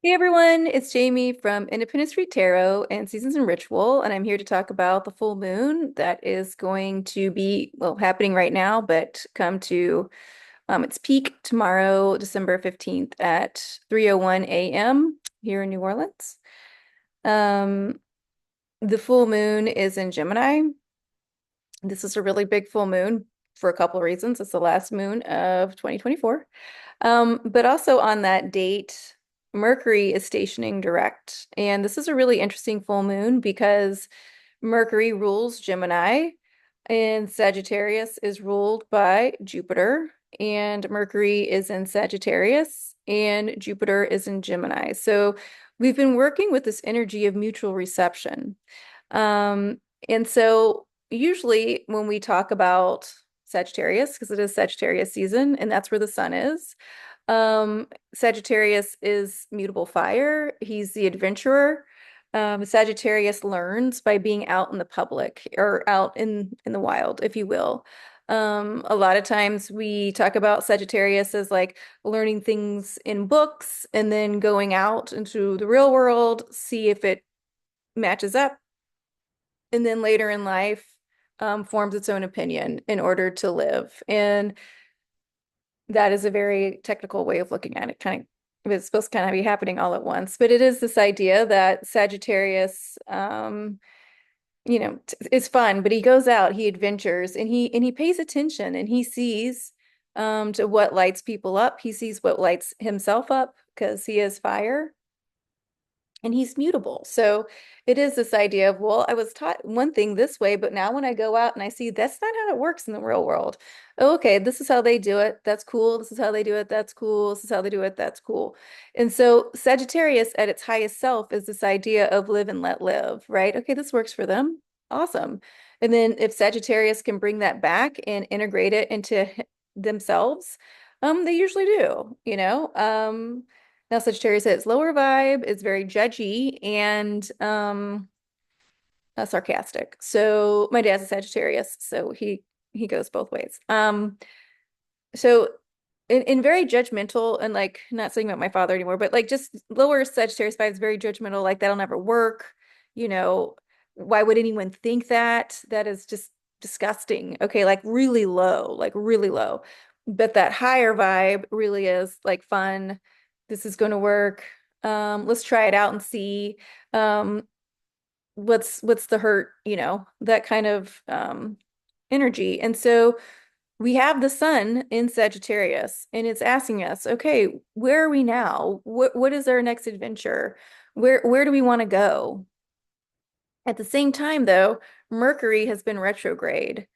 Hey everyone, it's Jamie from Independent Street Tarot and Seasons and Ritual, and I'm here to talk about the full moon that is going to be, well, happening right now, but come to its peak tomorrow, December 15th at 3:01 a.m. here in New Orleans. Um, the full moon is in Gemini. This is a really big full moon for a couple of reasons. It's the last moon of 2024. But also on that date, Mercury is stationing direct. And this is a really interesting full moon because Mercury rules Gemini and Sagittarius is ruled by Jupiter. And Mercury is in Sagittarius and Jupiter is in Gemini. So we've been working with this energy of mutual reception. Um, and so usually when we talk about Sagittarius, because it is Sagittarius season and that's where the sun is, Sagittarius is mutable fire. He's the adventurer. Sagittarius learns by being out in the public or out in the wild, if you will. A lot of times we talk about Sagittarius as like learning things in books and then going out into the real world, see if it matches up, and then later in life forms its own opinion in order to live. And that is a very technical way of looking at it. Kind of, it's supposed to kind of be happening all at once, but it is this idea that Sagittarius, it's fun, but he goes out, he adventures, and he pays attention, and he sees to what lights people up. He sees what lights himself up because he is fire and he's mutable. So it is this idea of, well, I was taught one thing this way, but now when I go out and I see that's not how it works in the real world. Oh, okay, this is how they do it. That's cool. This is how they do it. That's cool. This is how they do it. That's cool. And so Sagittarius at its highest self is this idea of live and let live, right? Okay, this works for them. Awesome. And then if Sagittarius can bring that back and integrate it into themselves, they usually do. Now, Sagittarius is lower vibe, is very judgy and sarcastic. So my dad's a Sagittarius, so he goes both ways. So in very judgmental and like not saying about my father anymore, but like just lower Sagittarius vibe is very judgmental, like that'll never work. You know, why would anyone think that? That is just disgusting. Okay, like really low, like really low. But that higher vibe really is like fun. This is going to work. Let's try it out and see. Um, what's the hurt, that kind of energy. And so we have the sun in Sagittarius, and it's asking us, okay, where are we now? What is our next adventure? Where do we want to go? At the same time, though, Mercury has been retrograde.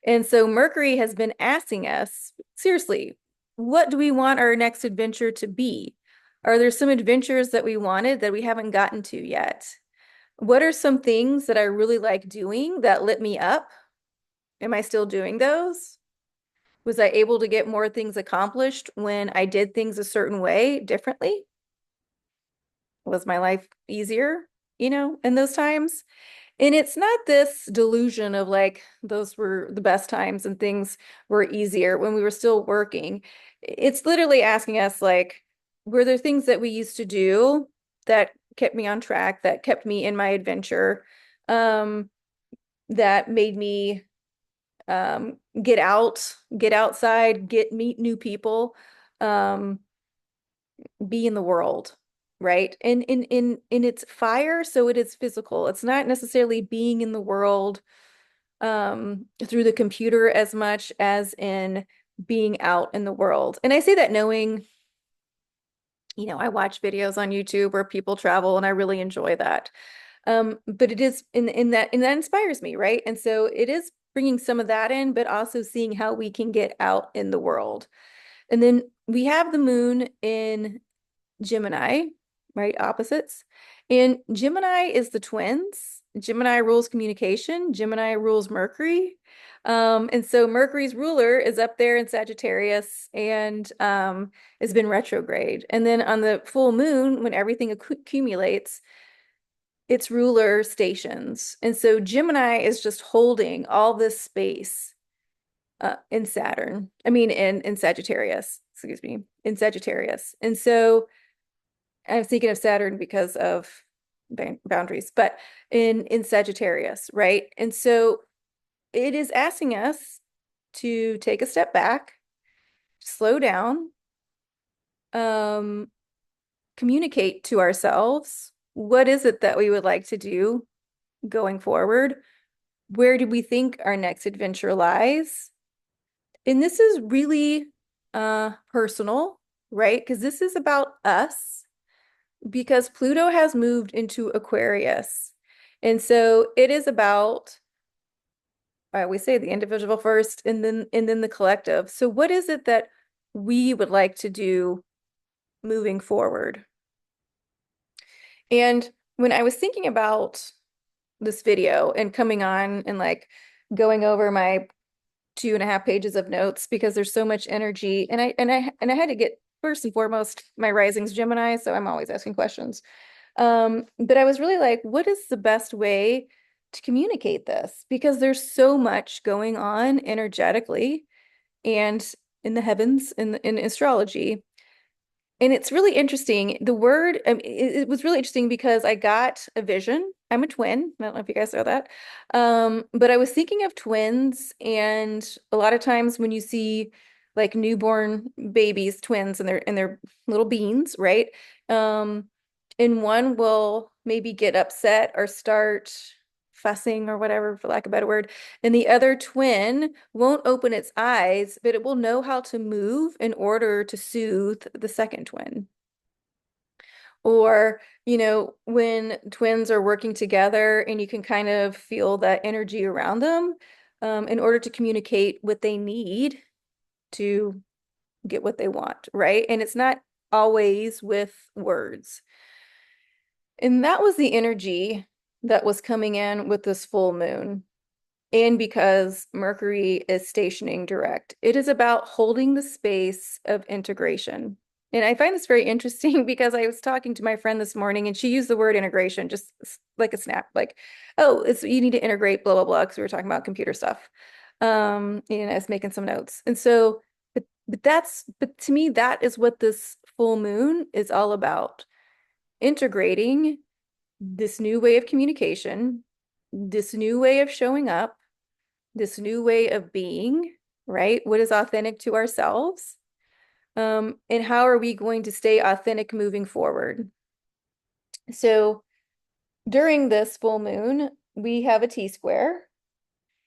And so Mercury has been asking us, seriously, what do we want our next adventure to be? Are there some adventures that we wanted that we haven't gotten to yet? What are some things that I really like doing that lit me up? Am I still doing those? Was I able to get more things accomplished when I did things a certain way differently? Was my life easier, in those times? And it's not this delusion of like those were the best times and things were easier when we were still working. It's literally asking us like, were there things that we used to do that kept me on track, that kept me in my adventure, that made me get outside, meet new people, um, be in the world, right? And in its fire, so it is physical. It's not necessarily being in the world through the computer as much as in being out in the world. And I say that knowing, I watch videos on YouTube where people travel and I really enjoy that. But it is in that inspires me, right? And so it is bringing some of that in, but also seeing how we can get out in the world. And then we have the moon in Gemini, right? Opposites. And Gemini is the twins. Gemini rules communication. Gemini rules Mercury. And so Mercury's ruler is up there in Sagittarius and has been retrograde. And then on the full moon, when everything accumulates, its ruler stations. And so Gemini is just holding all this space in Saturn. I mean, in Sagittarius, excuse me, in Sagittarius. And so I'm thinking of Saturn because of boundaries, but in Sagittarius, right? And so it is asking us to take a step back, slow down, um, communicate to ourselves. What is it that we would like to do going forward? Where do we think our next adventure lies? And this is really personal, right? Because this is about us, because Pluto has moved into Aquarius. And so it is about, I always say the individual first and then the collective. So what is it that we would like to do moving forward? And when I was thinking about this video and coming on and like going over my 2.5 pages of notes because there's so much energy, and I had to get first and foremost, my rising's Gemini, so I'm always asking questions. But I was really like, what is the best way to communicate this? Because there's so much going on energetically and in the heavens, in astrology. And it's really interesting. The word, it was really interesting because I got a vision. I'm a twin. I don't know if you guys know that. But I was thinking of twins, and a lot of times when you see like newborn babies, twins, and they're little beans, right? Um, and one will maybe get upset or start fussing or whatever, for lack of a better word. And the other twin won't open its eyes, but it will know how to move in order to soothe the second twin. Or, when twins are working together and you can kind of feel that energy around them, in order to communicate what they need to get what they want, right? And it's not always with words. And that was the energy that was coming in with this full moon. And because Mercury is stationing direct, it is about holding the space of integration. And I find this very interesting because I was talking to my friend this morning and she used the word integration just like a snap, like, oh, it's you need to integrate blah blah blah, because we were talking about computer stuff. And I was making some notes. And so, but to me, that is what this full moon is all about. Integrating this new way of communication, this new way of showing up, this new way of being, right? What is authentic to ourselves? And how are we going to stay authentic moving forward? So during this full moon, we have a T-square,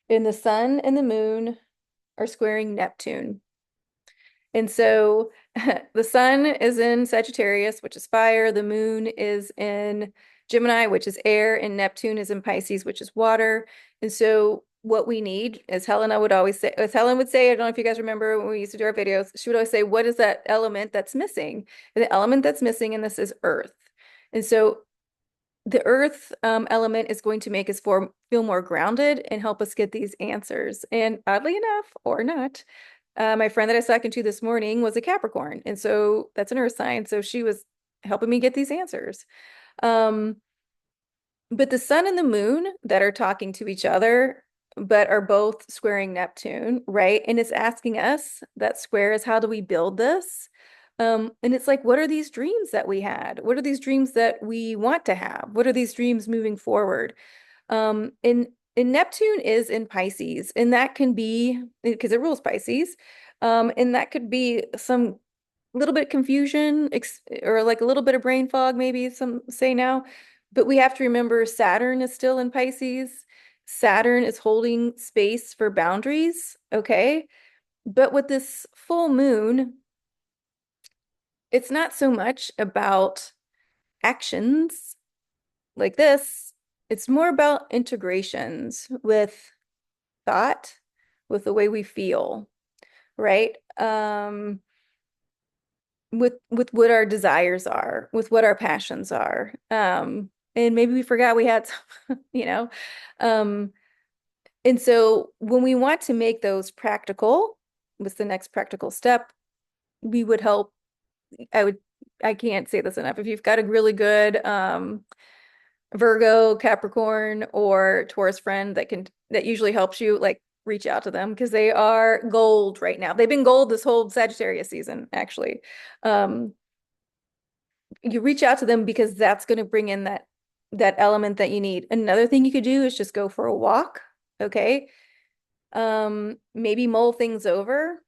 and the sun and the moon are squaring Neptune. And so the sun is in Sagittarius, which is fire. The moon is in Gemini, which is air, and Neptune is in Pisces, which is water. And so what we need, as Helena would always say, as Helen would say, I don't know if you guys remember when we used to do our videos, she would always say, what is that element that's missing? And the element that's missing in this is earth. And so the earth element is going to make us feel more grounded and help us get these answers. And oddly enough, or not, my friend that I was talking to this morning was a Capricorn. And so that's an earth sign. So she was helping me get these answers. Um, but the sun and the moon that are talking to each other, but are both squaring Neptune, right? And it's asking us, that square is, how do we build this? And it's like, what are these dreams that we had? What are these dreams that we want to have? What are these dreams moving forward? And Neptune is in Pisces, and that can be because it rules Pisces. And that could be some little bit confusion or like a little bit of brain fog, maybe some say now. But we have to remember Saturn is still in Pisces. Saturn is holding space for boundaries, okay? But with this full moon, it's not so much about actions like this. It's more about integrations with thought, with the way we feel, right? With what our desires are, with what our passions are. And maybe we forgot we had some, you know. Um, and so when we want to make those practical, what's the next practical step? We would help. I would, I can't say this enough. If you've got a really good Virgo, Capricorn, or Taurus friend that usually helps you, like reach out to them because they are gold right now. They've been gold this whole Sagittarius season, actually. Um, you reach out to them because that's going to bring in that element that you need. Another thing you could do is just go for a walk, okay? Maybe mull things over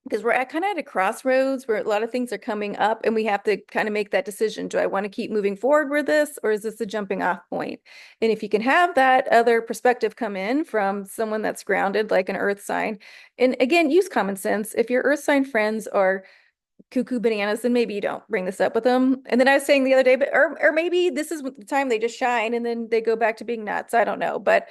because we're at kind of at a crossroads where a lot of things are coming up and we have to kind of make that decision. Do I want to keep moving forward with this, or is this a jumping off point? And if you can have that other perspective come in from someone that's grounded, like an earth sign, and again, use common sense. If your earth sign friends are cuckoo bananas, then maybe you don't bring this up with them. And then I was saying the other day, but or maybe this is the time they just shine and then they go back to being nuts. I don't know. But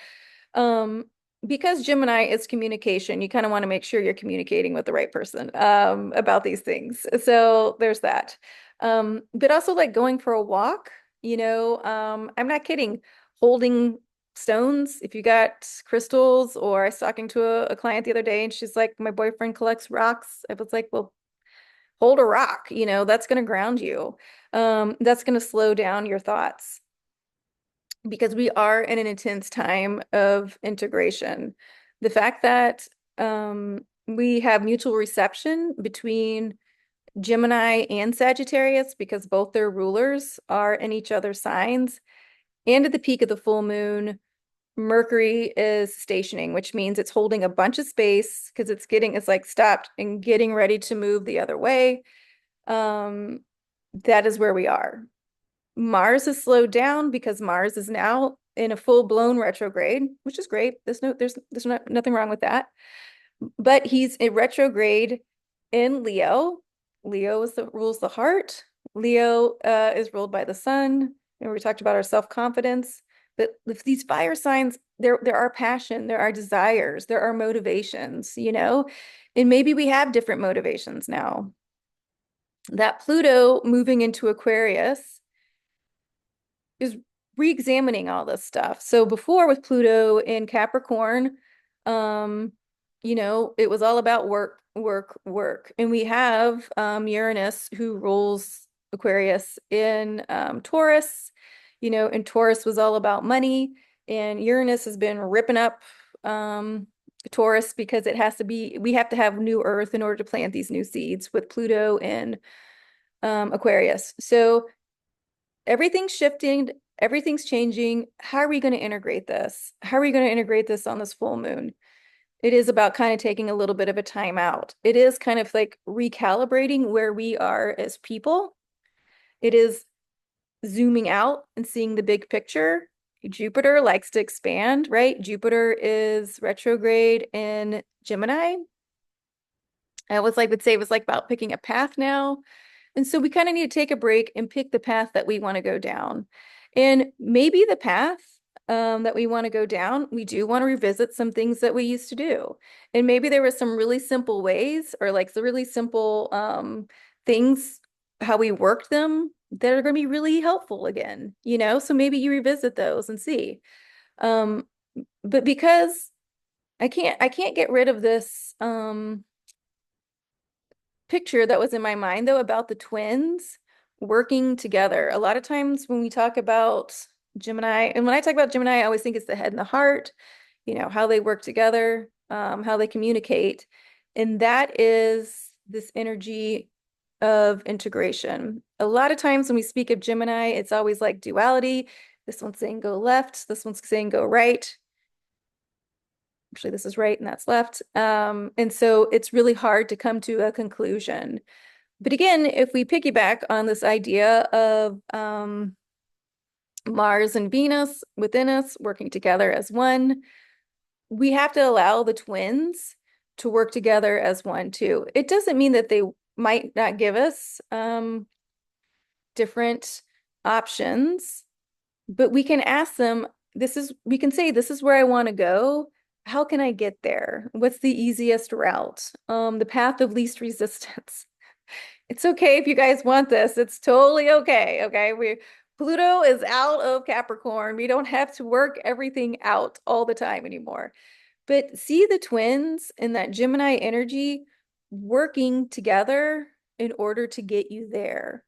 um because Gemini is communication, you kind of want to make sure you're communicating with the right person about these things. So there's that. But also like going for a walk, I'm not kidding, holding stones. If you got crystals, or I was talking to a client the other day and she's like, my boyfriend collects rocks. I was like, well, hold a rock, that's going to ground you. That's going to slow down your thoughts because we are in an intense time of integration. The fact that we have mutual reception between Gemini and Sagittarius because both their rulers are in each other's signs. And at the peak of the full moon, Mercury is stationing, which means it's holding a bunch of space because it's like stopped and getting ready to move the other way. Um, that is where we are. Mars has slowed down because Mars is now in a full-blown retrograde, which is great. There's nothing wrong with that. But he's in retrograde in Leo. Leo rules the heart. Leo is ruled by the sun. And we talked about our self-confidence. But if these fire signs, there are passion, there are desires, there are motivations, and maybe we have different motivations now. That Pluto moving into Aquarius is re-examining all this stuff. So before with Pluto in Capricorn, it was all about work, work, work. And we have Uranus who rules Aquarius in Taurus, and Taurus was all about money. And Uranus has been ripping up Taurus because we have to have new earth in order to plant these new seeds with Pluto in Aquarius. So everything's shifting, everything's changing. How are we going to integrate this? How are we going to integrate this on this full moon? It is about kind of taking a little bit of a time out. It is kind of like recalibrating where we are as people. It is zooming out and seeing the big picture. Jupiter likes to expand, right? Jupiter is retrograde in Gemini. Would say it was like about picking a path now. And so we kind of need to take a break and pick the path that we want to go down. And maybe the path that we want to go down, we do want to revisit some things that we used to do. And maybe there were some really simple ways or like the really simple things, how we worked them that are going to be really helpful again, So maybe you revisit those and see. But because I can't get rid of this picture that was in my mind though about the twins working together. A lot of times when we talk about Gemini, and when I talk about Gemini, I always think it's the head and the heart, how they work together, how they communicate. And that is this energy of integration. A lot of times when we speak of Gemini, it's always like duality. This one's saying go left, this one's saying go right. Actually, this is right and that's left. And so it's really hard to come to a conclusion. But again, if we piggyback on this idea of Mars and Venus within us working together as one, we have to allow the twins to work together as one too. It doesn't mean that they might not give us different options, but we can ask them, we can say, this is where I want to go. How can I get there? What's the easiest route? The path of least resistance. It's okay if you guys want this. It's totally okay. Okay. Pluto is out of Capricorn. We don't have to work everything out all the time anymore. But see the twins and that Gemini energy working together in order to get you there,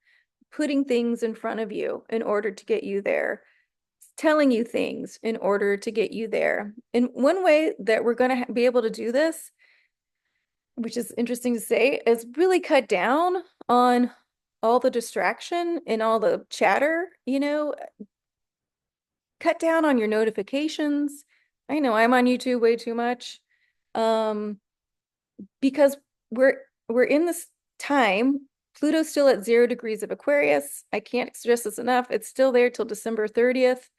putting things in front of you in order to get you there, telling you things in order to get you there. And one way that we're going to be able to do this, which is interesting to say, is really cut down on all the distraction and all the chatter, cut down on your notifications. I know I'm on YouTube way too much. Um, because we're in this time. Pluto's still at 0 degrees of Aquarius. I can't stress this enough. It's still there till December 30th.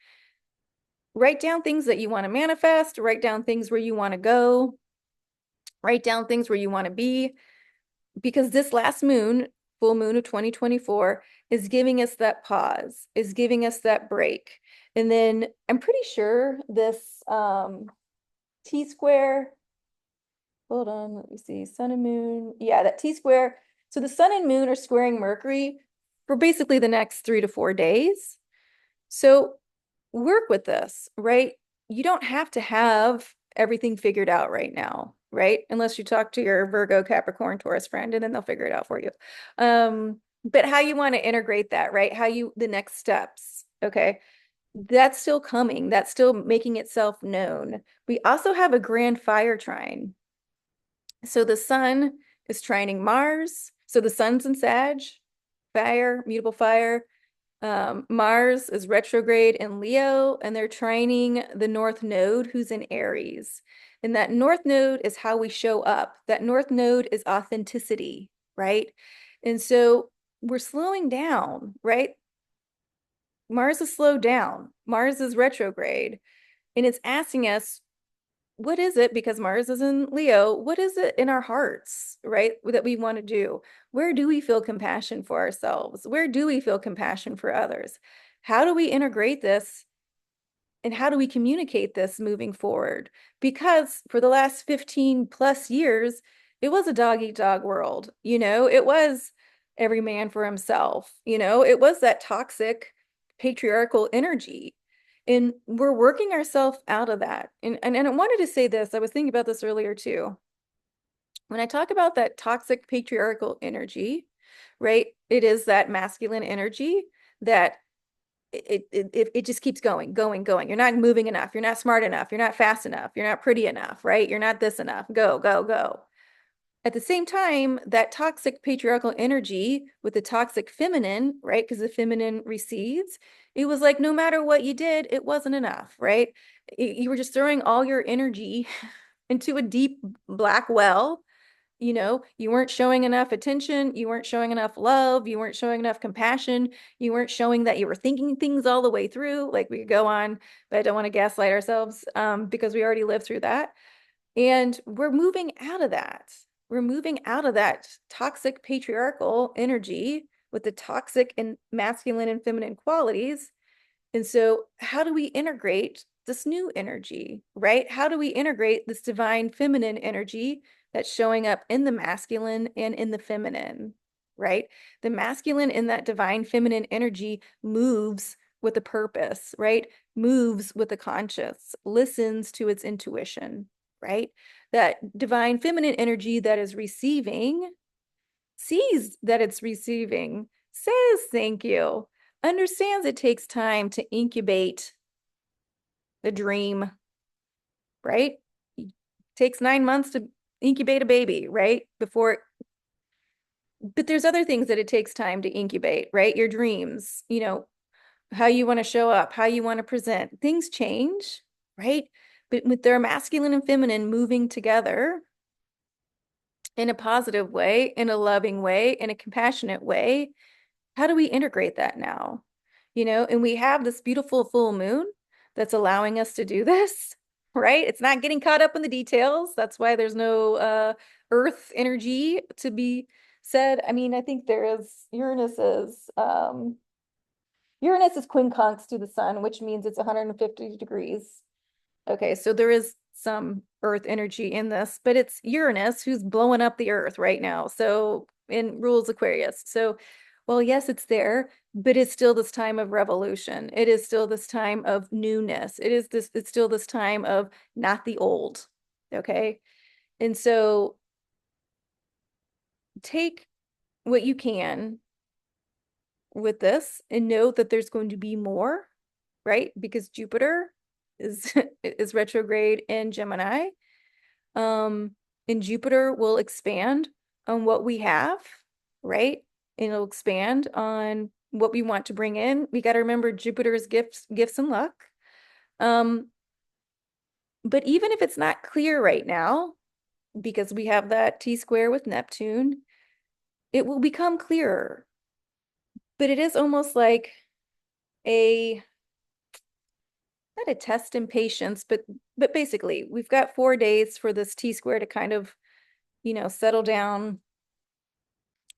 Write down things that you want to manifest, write down things where you want to go, write down things where you want to be, because this last moon, full moon of 2024, is giving us that pause, is giving us that break. And then I'm pretty sure this T square, hold on, let me see, sun and moon. Yeah, that T square. So the sun and moon are squaring Mercury for basically the next 3 to 4 days. So work with this, right? You don't have to have everything figured out right now, right? Unless you talk to your Virgo, Capricorn, Taurus friend, and then they'll figure it out for you. But how you want to integrate that, right? The next steps, okay? That's still coming. That's still making itself known. We also have a grand fire trine. So the sun is trining Mars. So the sun's in Sag, fire, mutable fire. Mars is retrograde in Leo, and they're trining the North Node, who's in Aries. And that North Node is how we show up. That North Node is authenticity, right? And so we're slowing down, right? Mars is slowed down. Mars is retrograde. And it's asking us, what is it, because Mars is in Leo, what is it in our hearts, right, that we want to do? Where do we feel compassion for ourselves? Where do we feel compassion for others? How do we integrate this? And how do we communicate this moving forward? Because for the last 15 plus years, it was a dog eat dog world. It was every man for himself. It was that toxic patriarchal energy. And we're working ourselves out of that. And I wanted to say this, I was thinking about this earlier too. When I talk about that toxic patriarchal energy, right, it is that masculine energy that it just keeps going, going, going. You're not moving enough. You're not smart enough. You're not fast enough. You're not pretty enough, right? You're not this enough. Go, go, go. At the same time, that toxic patriarchal energy with the toxic feminine, right? Because the feminine recedes, it was like no matter what you did, it wasn't enough, right? You were just throwing all your energy into a deep black well. You weren't showing enough attention, you weren't showing enough love, you weren't showing enough compassion, you weren't showing that you were thinking things all the way through. Like, we could go on, but I don't want to gaslight ourselves because we already lived through that. And we're moving out of that. We're moving out of that toxic patriarchal energy with the toxic and masculine and feminine qualities. And so, how do we integrate this new energy, right? How do we integrate this divine feminine energy that's showing up in the masculine and in the feminine, right? The masculine in that divine feminine energy moves with a purpose, right? Moves with a conscience, listens to its intuition, right? That divine feminine energy that is receiving sees that it's receiving, says thank you, understands it takes time to incubate the dream, right? It takes 9 months to incubate a baby, right? But there's other things that it takes time to incubate, right? Your dreams, how you want to show up, how you want to present. Things change, right? But with their masculine and feminine moving together in a positive way, in a loving way, in a compassionate way, how do we integrate that now? And we have this beautiful full moon that's allowing us to do this, right? It's not getting caught up in the details. That's why there's no earth energy to be said. I mean, I think there is Uranus is quincunx to the sun, which means it's 150 degrees. Okay, so there is some earth energy in this, but it's Uranus who's blowing up the earth right now. So in rules Aquarius. So, well, yes, it's there, but it's still this time of revolution. It is still this time of newness. It's still this time of not the old. Okay. And so take what you can with this and know that there's going to be more, right? Because Jupiter is is retrograde in Gemini. And Jupiter will expand on what we have, right? and it'll expand on what we want to bring in. We got to remember Jupiter's gifts and luck. Um, but even if it's not clear right now, because we have that T-square with Neptune, it will become clearer. But it is almost like a not a test in patience, but basically we've got 4 days for this T-square to kind of, settle down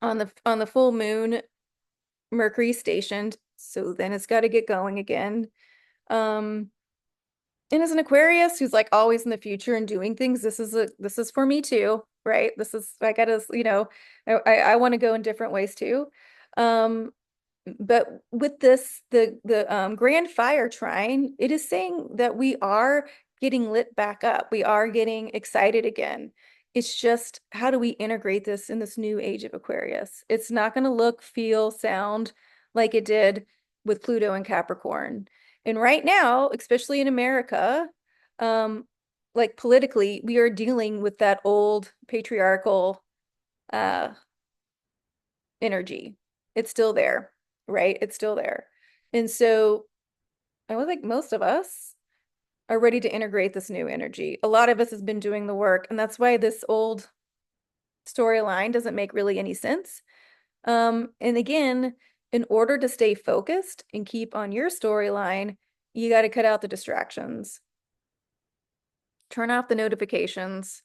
on the full moon. Mercury stationed, so then it's got to get going again. Um, and as an Aquarius who's like always in the future and doing things, this is for me too, right? This is I gotta, I want to go in different ways too. Um, but with this, the Grand Fire trine, it is saying that we are getting lit back up. We are getting excited again. It's just how do we integrate this in this new age of Aquarius? It's not going to look, feel, sound like it did with Pluto and Capricorn. And right now, especially in America, um, like politically, we are dealing with that old patriarchal uh energy. It's still there, right? It's still there. And so I would think most of us are ready to integrate this new energy. A lot of us has been doing the work, and that's why this old storyline doesn't make really any sense. And again, in order to stay focused and keep on your storyline, you got to cut out the distractions, turn off the notifications,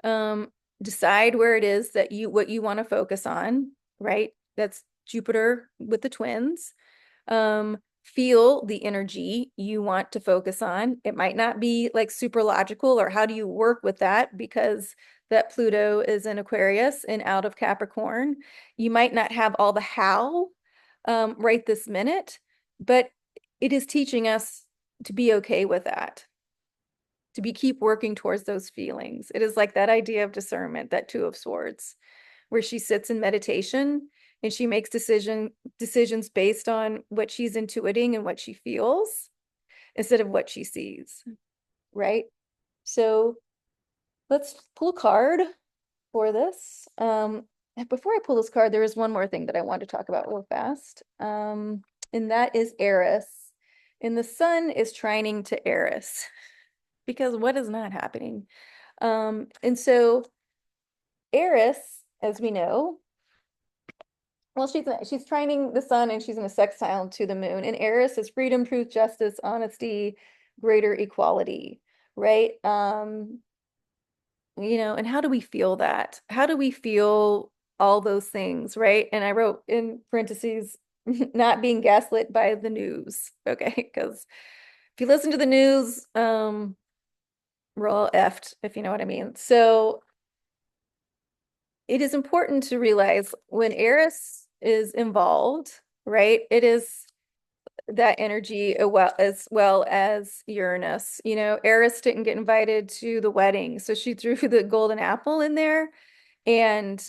um, decide where it is that what you want to focus on, right? That's Jupiter with the twins. Feel the energy you want to focus on. It might not be like super logical, or how do you work with that, because that Pluto is in Aquarius and out of Capricorn. You might not have all the how right this minute, but it is teaching us to be okay with that, to be keep working towards those feelings. It is like that idea of discernment, that Two of Swords, where she sits in meditation and she makes decisions based on what she's intuiting and what she feels instead of what she sees, right? So let's pull a card for this. Before I pull this card, there is one more thing that I want to talk about real fast. And that is Eris. And the sun is trining to Eris because what is not happening? And so Eris, as we know, well, she's trining the sun and she's in a sextile to the moon. And Eris is freedom, truth, justice, honesty, greater equality, right? And how do we feel that? How do we feel all those things, right? And I wrote in parentheses, not being gaslit by the news, okay? Because if you listen to the news, we're all effed, if you know what I mean. So it is important to realize when Eris is involved, right? It is that energy as well as Uranus. Eris didn't get invited to the wedding, so she threw the golden apple in there and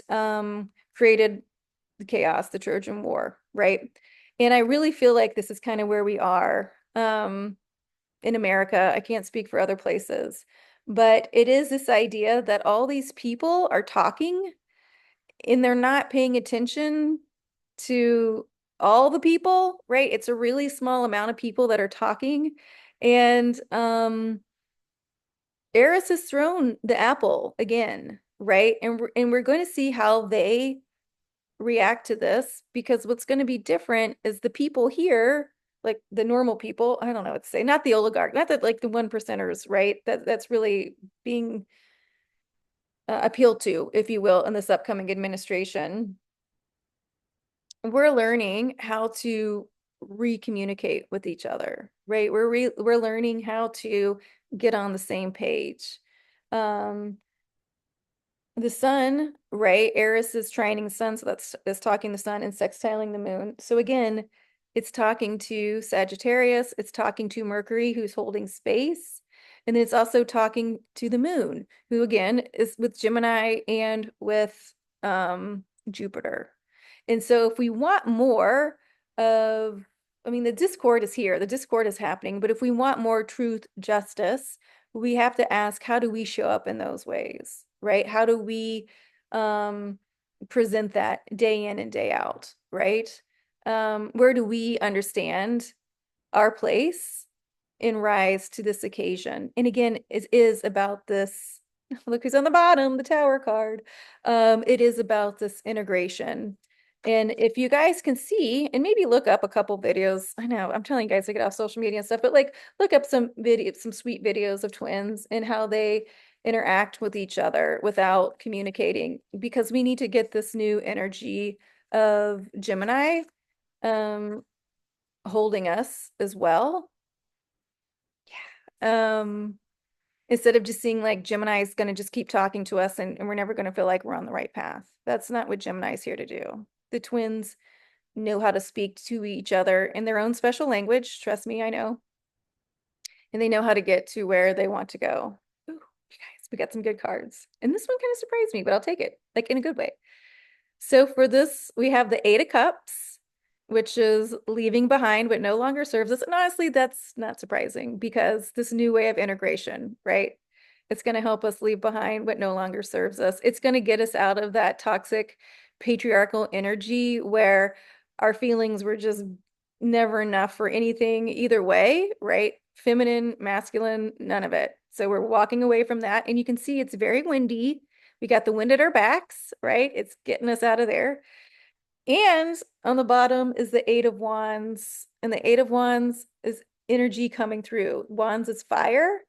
created the chaos, the Trojan War, right? And I really feel like this is kind of where we are in America. I can't speak for other places, but it is this idea that all these people are talking and they're not paying attention to all the people, right? It's a really small amount of people that are talking. And Eris has thrown the apple again, right? And we're going to see how they react to this, because what's going to be different is the people here, like the normal people, I don't know what to say, not the oligarch, not that like the 1%ers, right? That's really being appealed to, if you will, in this upcoming administration. We're learning how to recommunicate with each other, right? We're learning how to get on the same page. Um, the sun, right? Eris is trining the sun, so that's talking the sun and sextiling the moon. So again, it's talking to Sagittarius, it's talking to Mercury, who's holding space, and then it's also talking to the moon, who again is with Gemini and with Jupiter. And so if we want more of, I mean, the discord is here, the discord is happening, but if we want more truth, justice, we have to ask, how do we show up in those ways, right? How do we present that day in and day out, right? Where do we understand our place and rise to this occasion? And again, it is about this. Look who's on the bottom, the Tower card. It is about this integration. And if you guys can see, and maybe look up a couple videos, I know I'm telling you guys to get off social media and stuff, but like look up some videos, some sweet videos of twins and how they interact with each other without communicating, because we need to get this new energy of Gemini holding us as well. Yeah. Instead of just seeing like Gemini is going to just keep talking to us and we're never going to feel like we're on the right path. That's not what Gemini is here to do. The twins know how to speak to each other in their own special language. Trust me, I know. And they know how to get to where they want to go. Ooh, you guys, we got some good cards. And this one kind of surprised me, but I'll take it, like in a good way. So for this, we have the Eight of Cups, which is leaving behind what no longer serves us. And honestly, that's not surprising because this new way of integration, right? It's going to help us leave behind what no longer serves us. It's going to get us out of that toxic patriarchal energy where our feelings were just never enough for anything either way, right? Feminine, masculine, none of it. So we're walking away from that. And you can see it's very windy. We got the wind at our backs, right? It's getting us out of there. And on the bottom is the Eight of Wands. And the Eight of Wands is energy coming through. Wands is fire.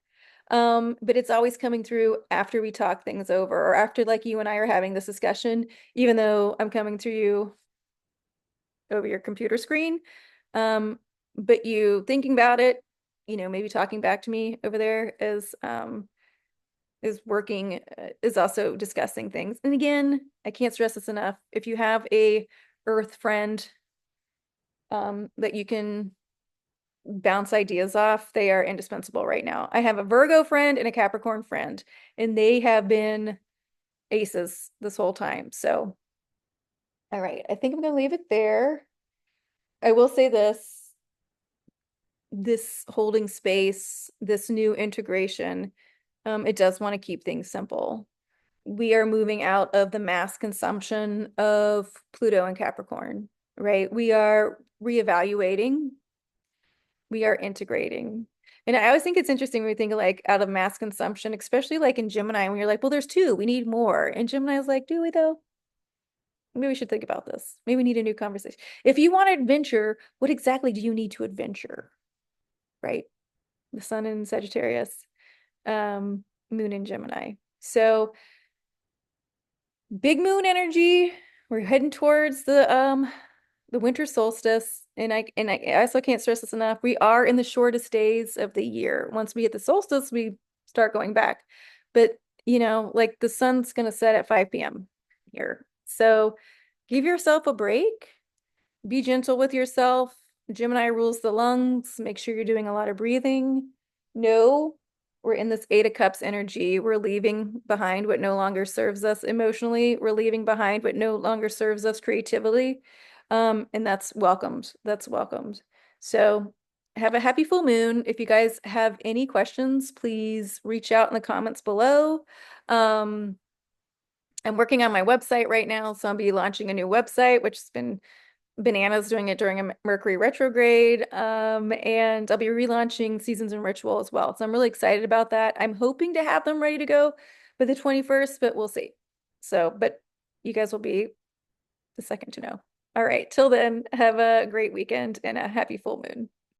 But it's always coming through after we talk things over or after like you and I are having this discussion, even though I'm coming through you over your computer screen. But you thinking about it, maybe talking back to me over there is working, is also discussing things. And again, I can't stress this enough. If you have a earth friend that you can bounce ideas off, they are indispensable right now. I have a Virgo friend and a Capricorn friend, and they have been aces this whole time. So, all right, I think I'm going to leave it there. I will say this holding space, this new integration, it does want to keep things simple. We are moving out of the mass consumption of Pluto and Capricorn, right? We are reevaluating, we are integrating. And I always think it's interesting when we think of like out of mass consumption, especially like in Gemini, when you're like, well, there's two, we need more. And Gemini is like, do we though? Maybe we should think about this. Maybe we need a new conversation. If you want to adventure, what exactly do you need to adventure? Right? The sun in Sagittarius, moon in Gemini. So big moon energy. We're heading towards the winter solstice. And I also can't stress this enough. We are in the shortest days of the year. Once we hit the solstice, we start going back. But like the sun's gonna set at 5 p.m. here. So give yourself a break. Be gentle with yourself. Gemini rules the lungs. Make sure you're doing a lot of breathing. No, we're in this Eight of Cups energy. We're leaving behind what no longer serves us emotionally. We're leaving behind what no longer serves us creatively. And that's welcomed. That's welcomed. So have a happy full moon. If you guys have any questions, please reach out in the comments below. I'm working on my website right now, so I'll be launching a new website, which has been bananas doing it during a Mercury retrograde. And I'll be relaunching Seasons and Ritual as well. So I'm really excited about that. I'm hoping to have them ready to go by the 21st, but we'll see. So, but you guys will be the second to know. All right, till then, have a great weekend and a happy full moon.